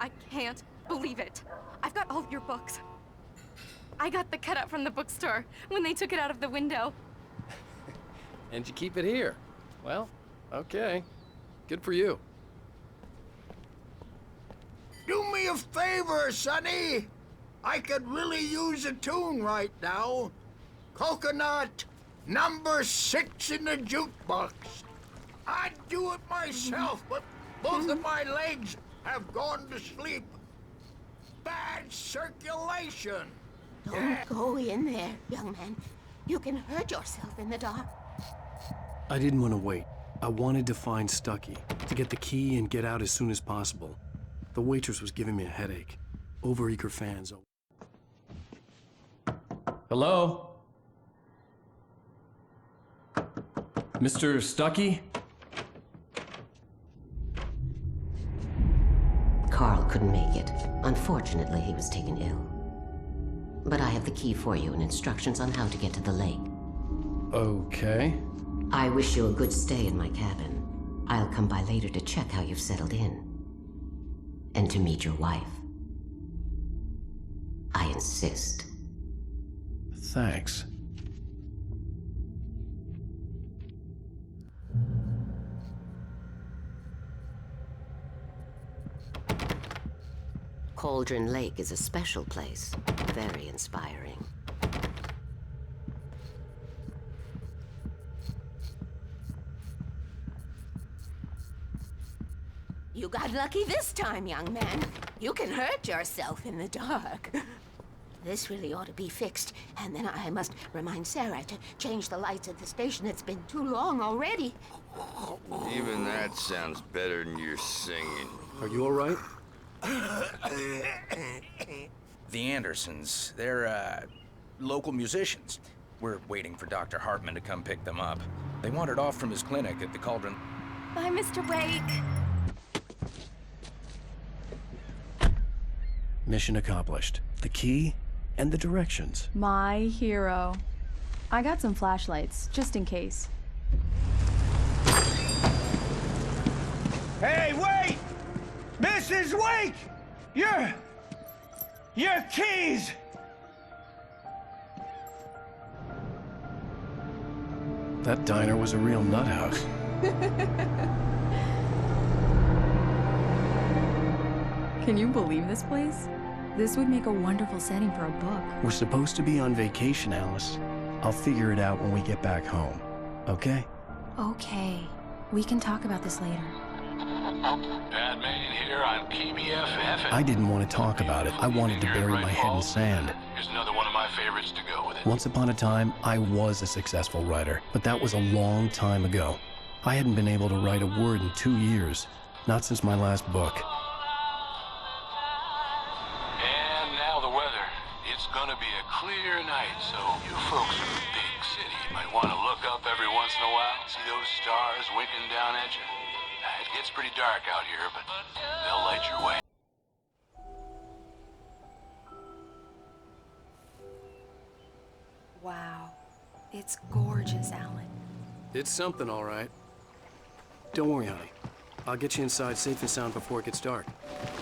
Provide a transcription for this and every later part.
I can't believe it. I've got all of your books. I got the cutout from the bookstore when they took it out of the window. And you keep it here. Well, okay. Good for you. Do me a favor, Sonny. I could really use a tune right now. Coconut, number 6 in the jukebox. I'd do it myself, but both of my legs have gone to sleep. Bad circulation. Don't go in there, young man. You can hurt yourself in the dark. I didn't want to wait. I wanted to find Stucky, to get the key and get out as soon as possible. The waitress was giving me a headache. Overeager fans. Hello? Mr. Stucky? Carl couldn't make it. Unfortunately, he was taken ill. But I have the key for you and instructions on how to get to the lake. Okay. I wish you a good stay in my cabin. I'll come by later to check how you've settled in. And to meet your wife. I insist. Thanks. Cauldron Lake is a special place. Very inspiring. You got lucky this time, young man. You can hurt yourself in the dark. This really ought to be fixed, and then I must remind Sarah to change the lights at the station. It's been too long already. Even that sounds better than your singing. Are you all right? The Andersons, they're, local musicians. We're waiting for Dr. Hartman to come pick them up. They wandered off from his clinic at the Cauldron. Bye, Mr. Wake. Mission accomplished. The key and the directions. My hero. I got some flashlights, just in case. Hey, wait! Mrs. Wake! Your keys! That diner was a real nut house. Can you believe this place? This would make a wonderful setting for a book. We're supposed to be on vacation, Alice. I'll figure it out when we get back home. Okay? Okay. We can talk about this later. Batman here on KBFF. I didn't want to talk about it. I wanted to bury my head in sand. Here's another one of my favorites to go with it. Once upon a time, I was a successful writer, but that was a long time ago. I hadn't been able to write a word in 2 years. Not since my last book. And now the weather. It's gonna be a clear night, so you folks in the big city might want to look up every once in a while, see those stars winking down at you. It gets pretty dark out here, but they'll light your way. Wow. It's gorgeous, Alan. It's something, all right. Don't worry, honey. I'll get you inside safe and sound before it gets dark.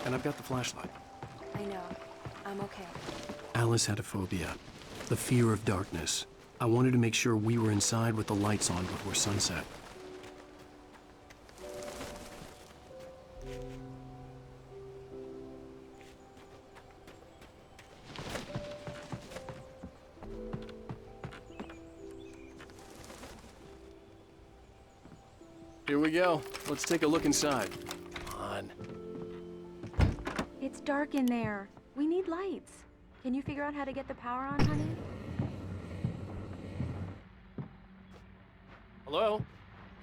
And I've got the flashlight. I know. I'm okay. Alice had a phobia. The fear of darkness. I wanted to make sure we were inside with the lights on before sunset. Here we go. Let's take a look inside. Come on. It's dark in there. We need lights. Can you figure out how to get the power on, honey? Hello?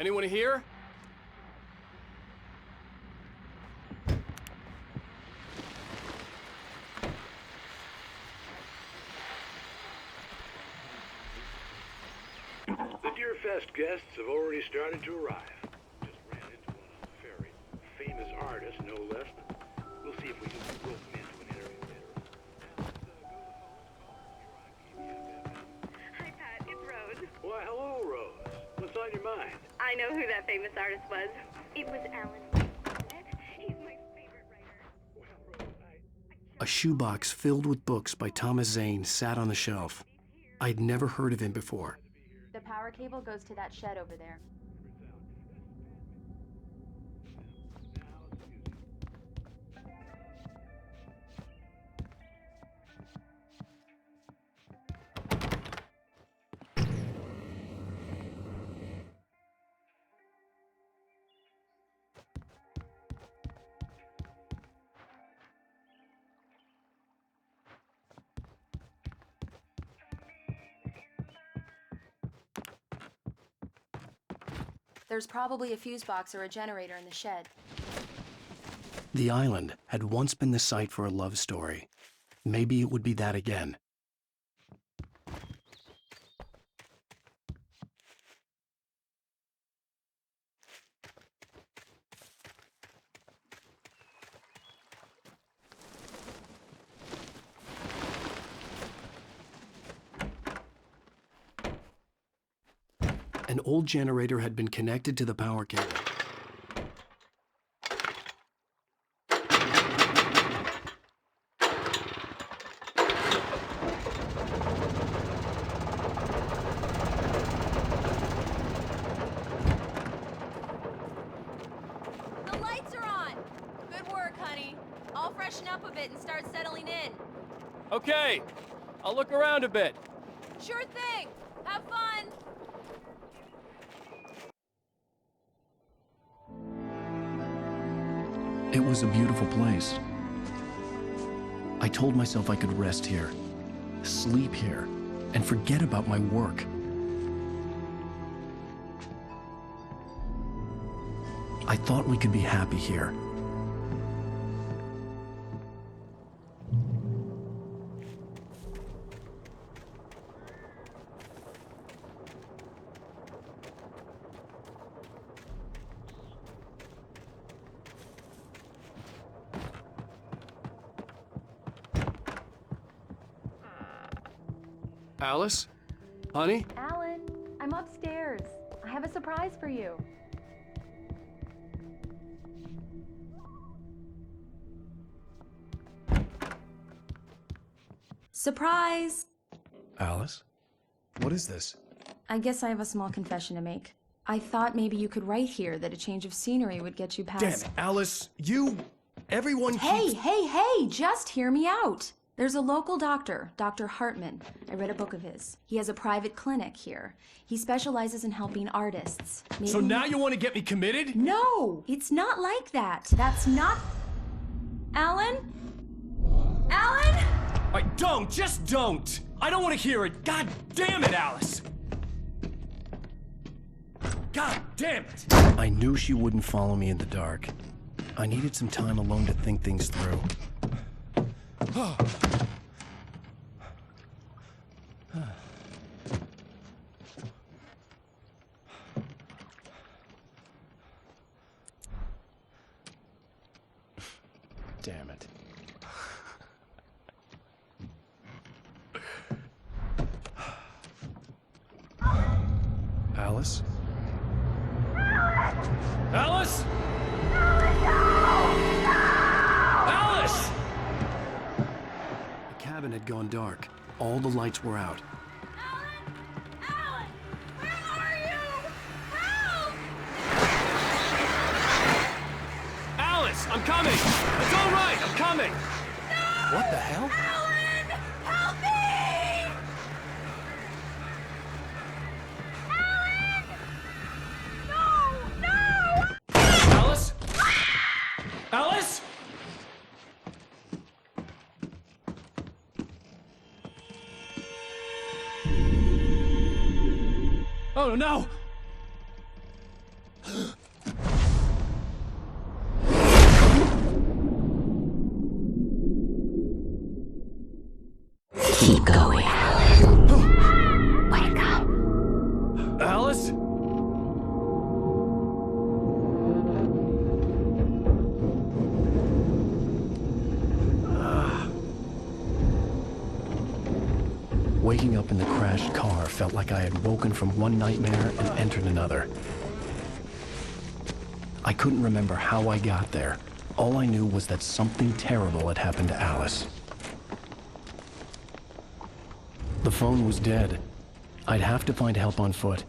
Anyone here? The Deerfest guests have already started to arrive. Just ran into one on the ferry. Famous artist, no less. We'll see if we can rope him into an interview later on. Hi, Pat. It's Rose. Why, hello, Rose. What's on your mind? I know who that famous artist was. It was Alan Wake, wasn't it? He's my favorite writer. Well, A shoebox filled with books by Thomas Zane sat on the shelf. I'd never heard of him before. The power cable goes to that shed over there. There's probably a fuse box or a generator in the shed. The island had once been the site for a love story. Maybe it would be that again. An old generator had been connected to the power cable. The lights are on! Good work, honey. I'll freshen up a bit and start settling in. Okay, I'll look around a bit. Sure thing! Have fun! It was a beautiful place. I told myself I could rest here, sleep here, and forget about my work. I thought we could be happy here. Alice? Honey? Alan, I'm upstairs. I have a surprise for you. Surprise! Alice? What is this? I guess I have a small confession to make. I thought maybe you could write here that a change of scenery would get you past... Damn it, Alice! Everyone keeps... Hey, just hear me out! There's a local doctor, Dr. Hartman. I read a book of his. He has a private clinic here. He specializes in helping artists. Maybe... So now you want to get me committed? No! It's not like that. That's not... Alan? Alan? Just don't! I don't want to hear it! God damn it, Alice! God damn it! I knew she wouldn't follow me in the dark. I needed some time alone to think things through. Damn it. Alice? Alice? Alice! The cabin had gone dark. All the lights were out. Alan! Where are you? Help! Alice, I'm coming! It's all right, I'm coming! No! What the hell? Alan! Help me! Alan! No! Alice? Alice? Oh no! Keep going, Alan. Wake up. Alice? Waking up in the crashed car felt like I had woken from one nightmare and entered another. I couldn't remember how I got there, All I knew was that something terrible had happened to Alice. The phone was dead. I'd have to find help on foot.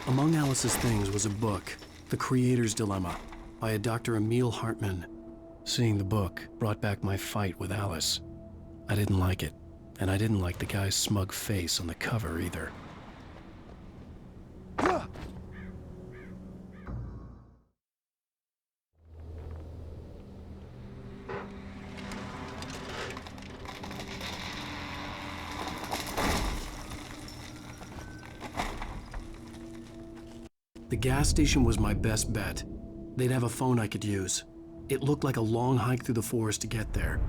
Among Alice's things was a book, The Creator's Dilemma, by a Dr. Emil Hartman. Seeing the book brought back my fight with Alice. I didn't like it, and I didn't like the guy's smug face on the cover either. The gas station was my best bet. They'd have a phone I could use. It looked like a long hike through the forest to get there.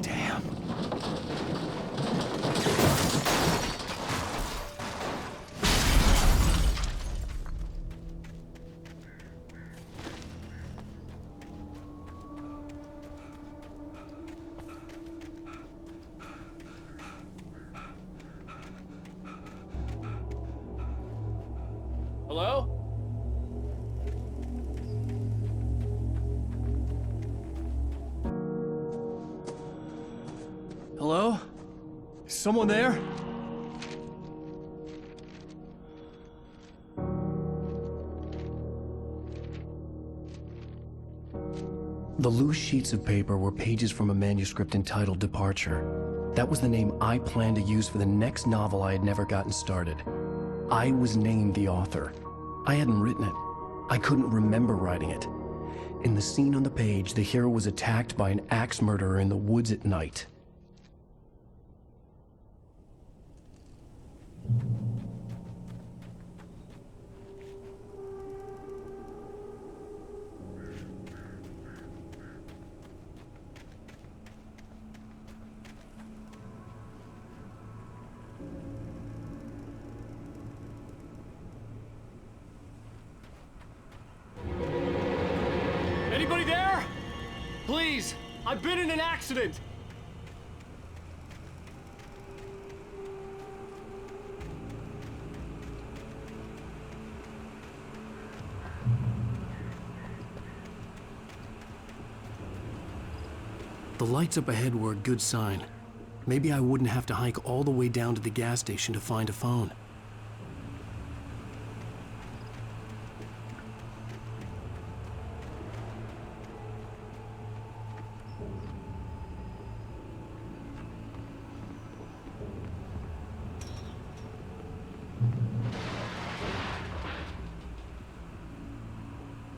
Damn. Hello? Hello? Is someone there? The loose sheets of paper were pages from a manuscript entitled Departure. That was the name I planned to use for the next novel I had never gotten started. I was named the author. I hadn't written it. I couldn't remember writing it. In the scene on the page, the hero was attacked by an axe murderer in the woods at night. Anybody there? Please, I've been in an accident. The lights up ahead were a good sign. Maybe I wouldn't have to hike all the way down to the gas station to find a phone.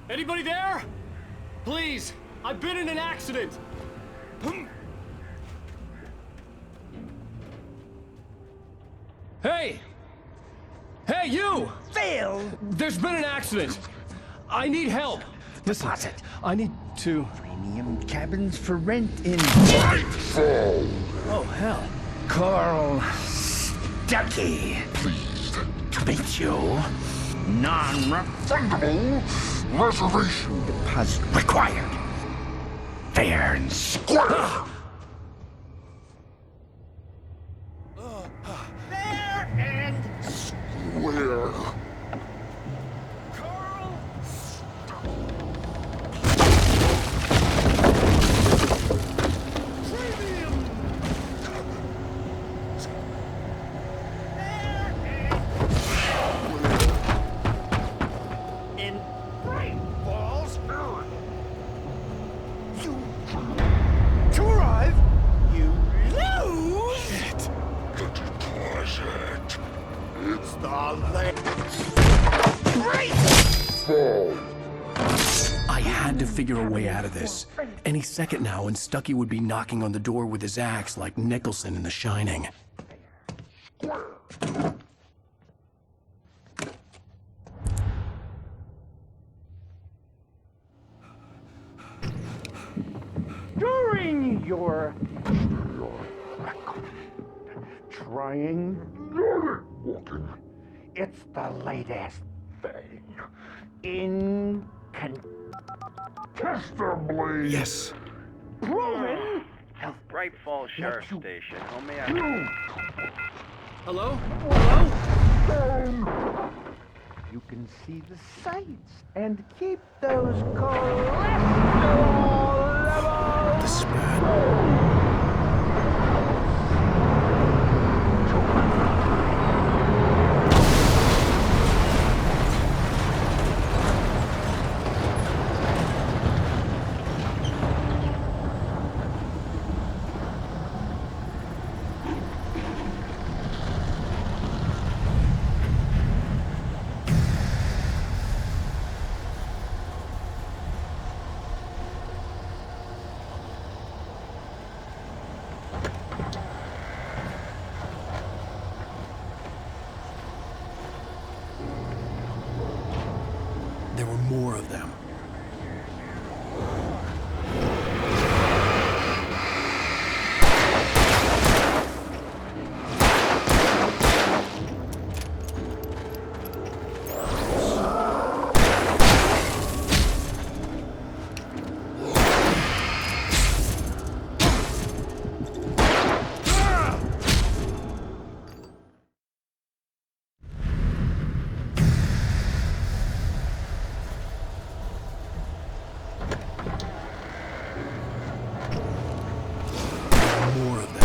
Anybody there? Please, I've been in an accident. Hey! Hey, you! Phil! There's been an accident. I need help. Listen, Deposit. I need to... Premium cabins for rent in... Oh, hell. Carl Stuckey. Pleased to meet you. Non-refundable reservation deposit required. Fair and square. Fair and square. Carl Premium. In Great Falls, you to arrive, you lose. Shit. The deposit. It's the Great Fall. I had to figure a way out of this. Any second now, and Stuckey would be knocking on the door with his axe like Nicholson in The Shining. During your trying walking, it's the latest thing in Tester blade. Yes. Roman. Bright Falls Sheriff Station. How may I? Hello? Hello? You can see the sights and keep those cholesterol levels. The spat. There were more of them. More of them.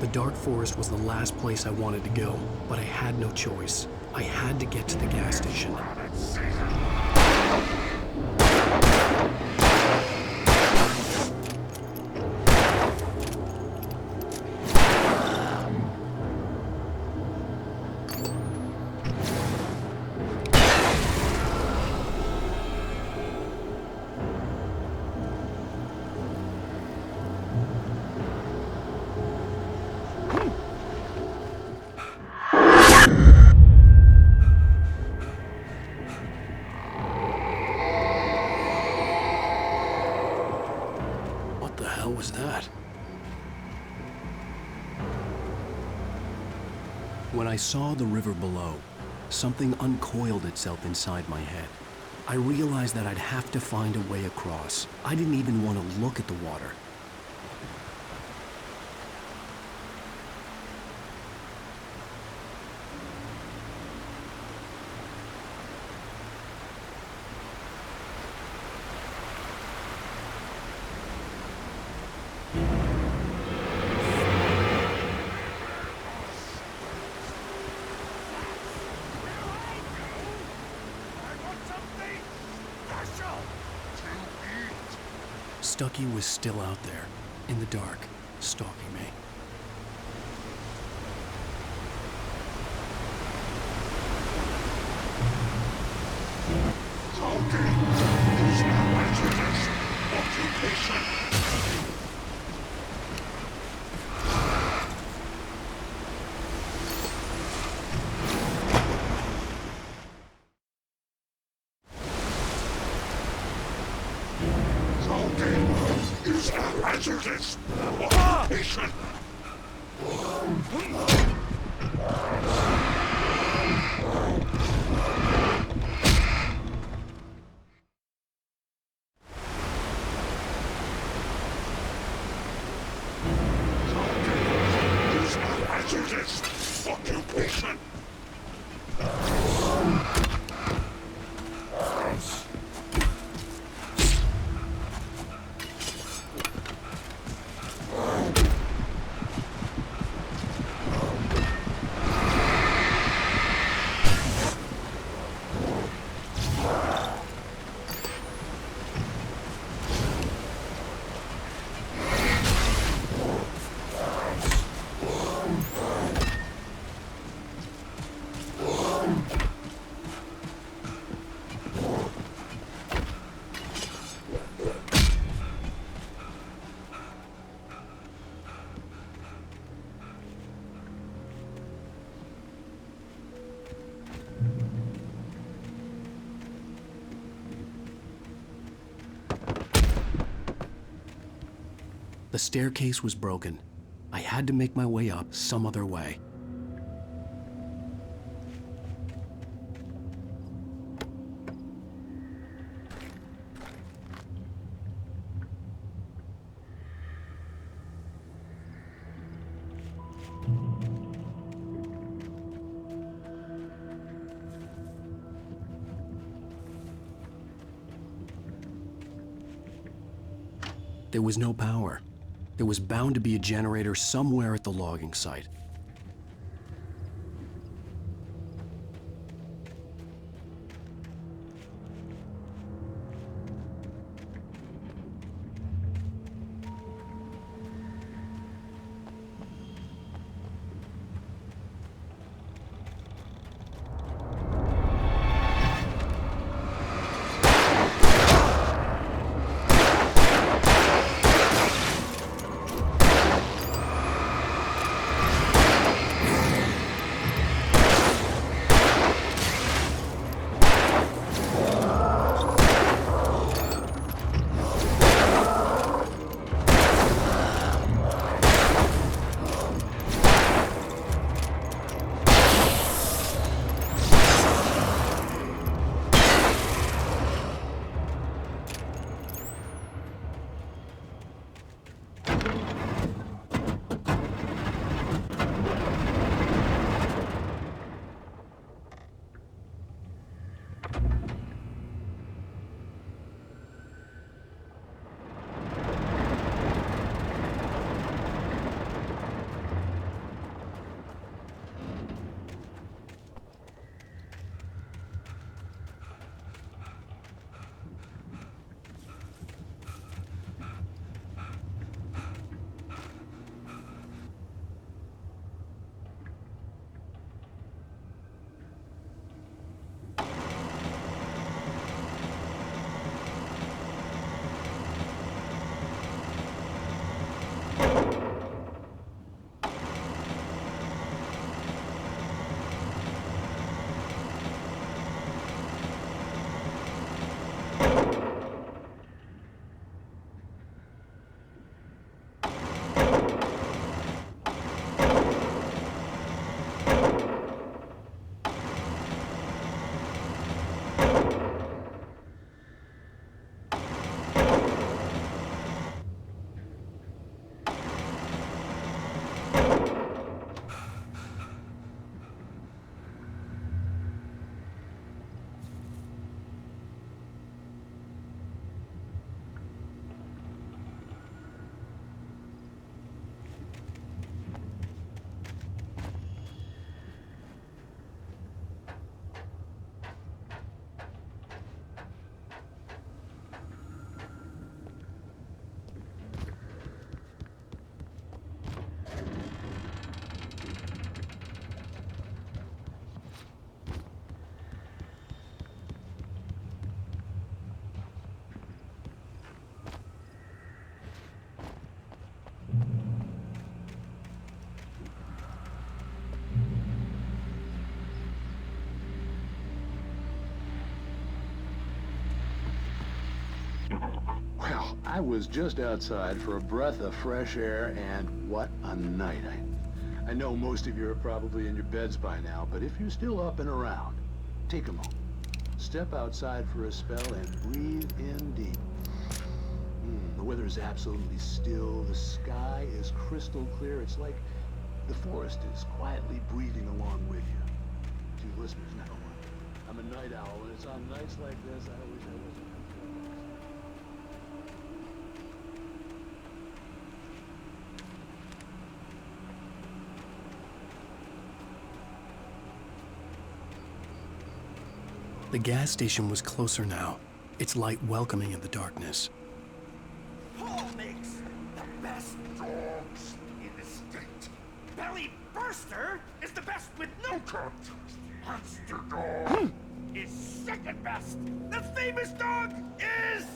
The dark forest was the last place I wanted to go, but I had no choice. I had to get to the gas station. What the hell was that? When I saw the river below, something uncoiled itself inside my head. I realized that I'd have to find a way across. I didn't even want to look at the water. Stucky was still out there, in the dark, stalking me. Is a hazardous occupation. Is a hazardous occupation. The staircase was broken. I had to make my way up some other way. There was no power. There was bound to be a generator somewhere at the logging site. Well, I was just outside for a breath of fresh air, and what a night. I know most of you are probably in your beds by now, but if you're still up and around, take a moment. Step outside for a spell and breathe in deep. The weather is absolutely still. The sky is crystal clear. It's like the forest is quietly breathing along with you. To you listeners, now, I'm a night owl, and it's on nights like this I wish I wasn't. The gas station was closer now, its light welcoming in the darkness. Paul makes the best dogs in the state. Belly Burster is the best with no contest. Monster Dog is second best. The famous dog is...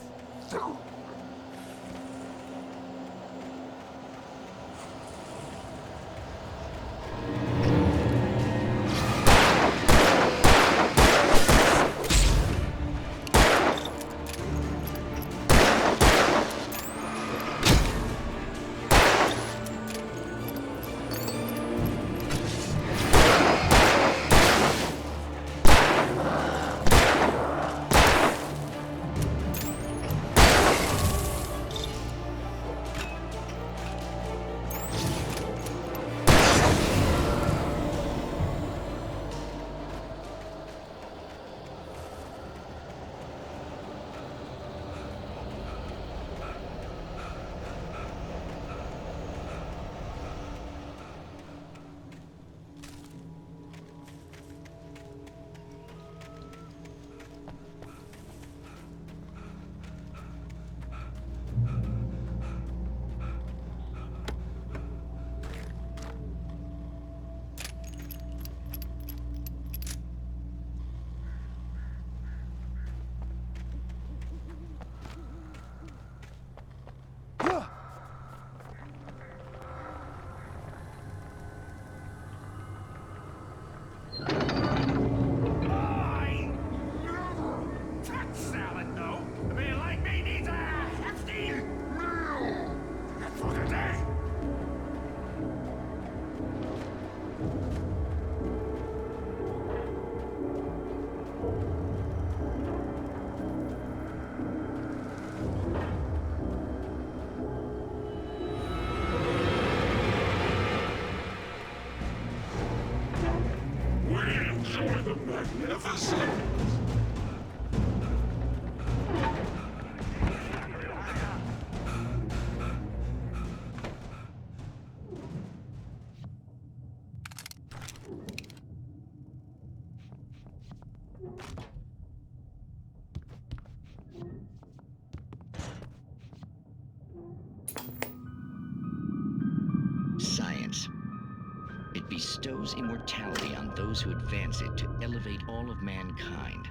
bestows immortality on those who advance it to elevate all of mankind.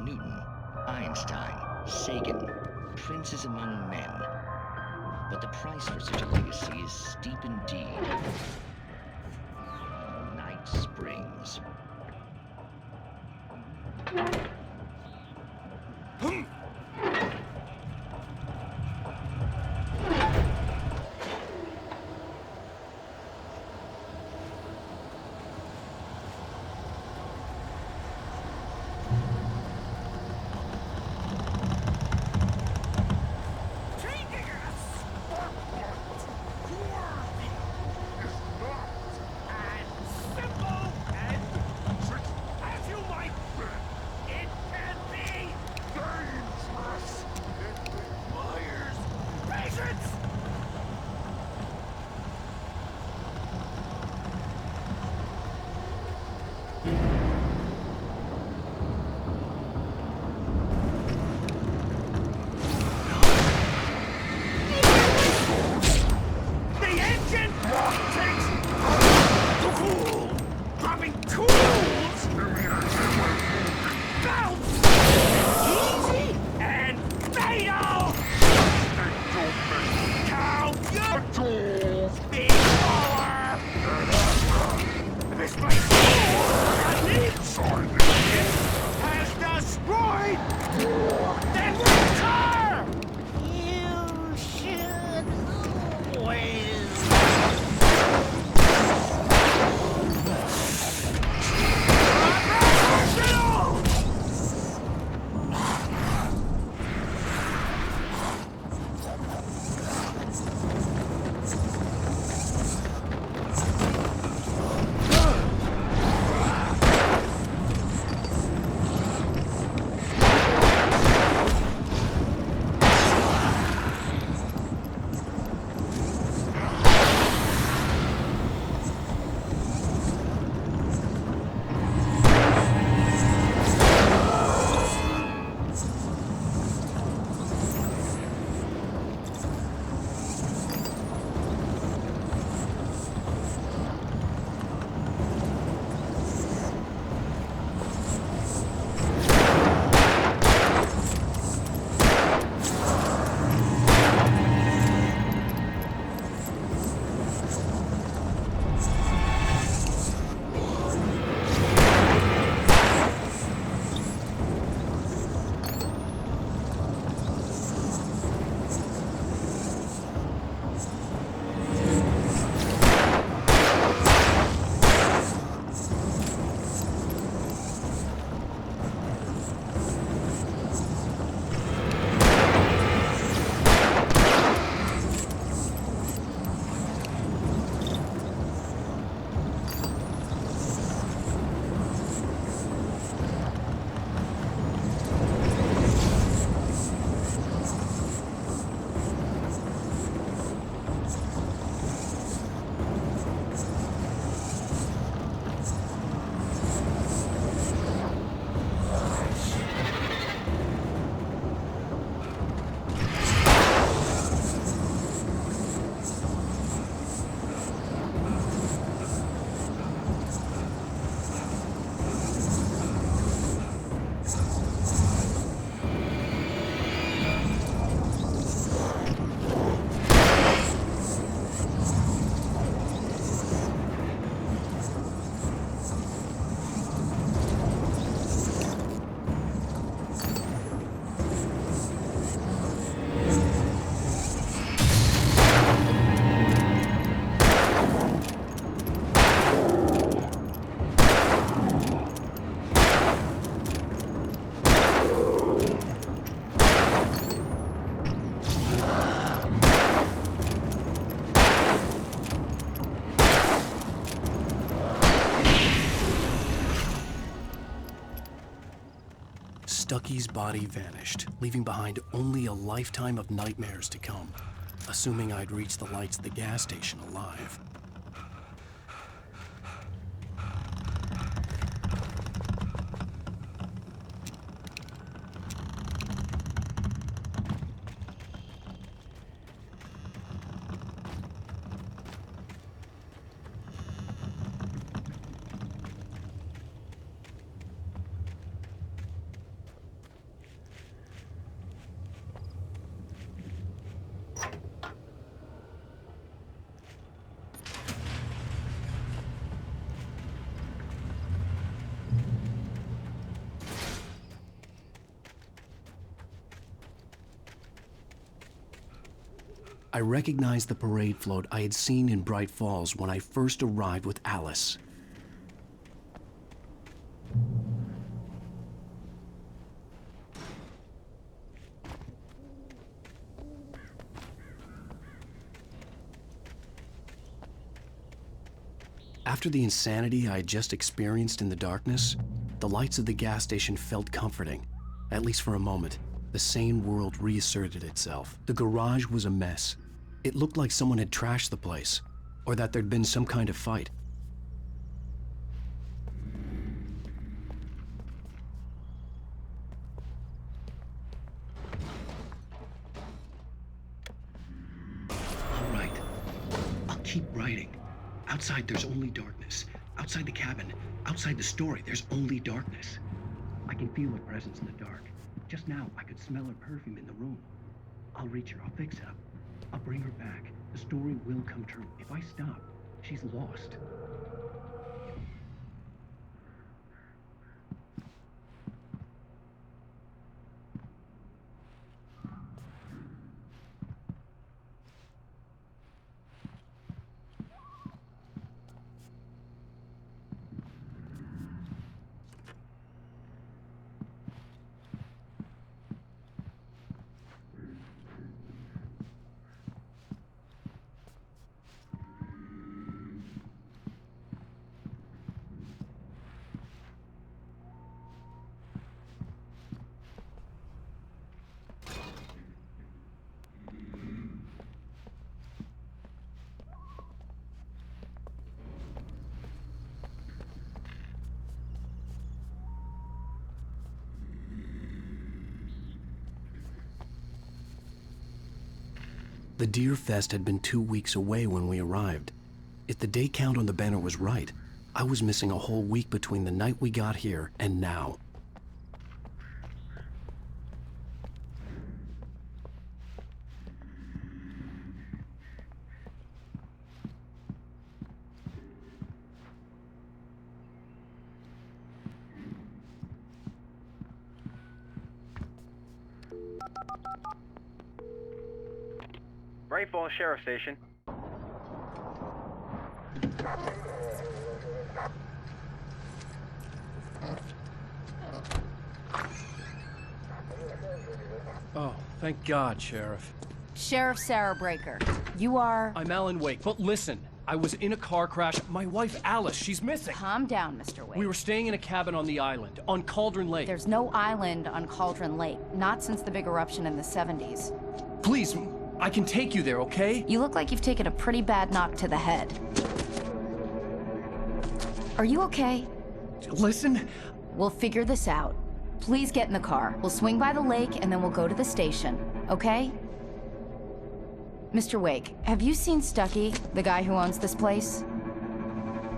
Newton, Einstein, Sagan, princes among men. But the price for such a legacy is steep indeed. Night Springs. Stucky's body vanished, leaving behind only a lifetime of nightmares to come, assuming I'd reach the lights of the gas station alive. I recognized the parade float I had seen in Bright Falls when I first arrived with Alice. After the insanity I had just experienced in the darkness, the lights of the gas station felt comforting, at least for a moment. The sane world reasserted itself. The garage was a mess. It looked like someone had trashed the place, or that there'd been some kind of fight. All right, I'll keep writing. Outside, there's only darkness. Outside the cabin, outside the story, there's only darkness. I can feel her presence in the dark. Just now, I could smell her perfume in the room. I'll reach her, I'll fix it up. I'll bring her back. The story will come true. If I stop, she's lost. The Deer Fest had been 2 weeks away when we arrived. If the day count on the banner was right, I was missing a whole week between the night we got here and now. Bright Falls Sheriff Station. Oh, thank God, Sheriff. Sheriff Sarah Breaker. You are... I'm Alan Wake, but listen. I was in a car crash. My wife, Alice, she's missing. Calm down, Mr. Wake. We were staying in a cabin on the island, on Cauldron Lake. There's no island on Cauldron Lake. Not since the big eruption in the 70s. Please, I can take you there, okay? You look like you've taken a pretty bad knock to the head. Are you okay? Listen. We'll figure this out. Please get in the car. We'll swing by the lake and then we'll go to the station, okay? Mr. Wake, have you seen Stucky, the guy who owns this place?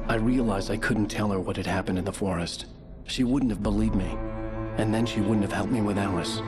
I realized I couldn't tell her what had happened in the forest. She wouldn't have believed me, and then she wouldn't have helped me with Alice.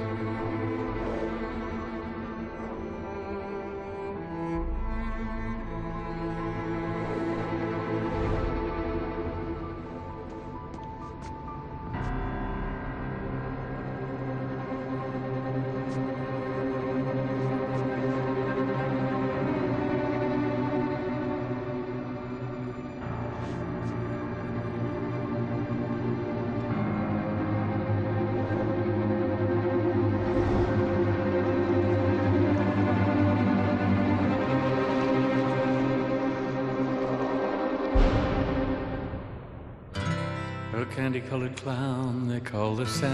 A candy-colored clown they call the Santa.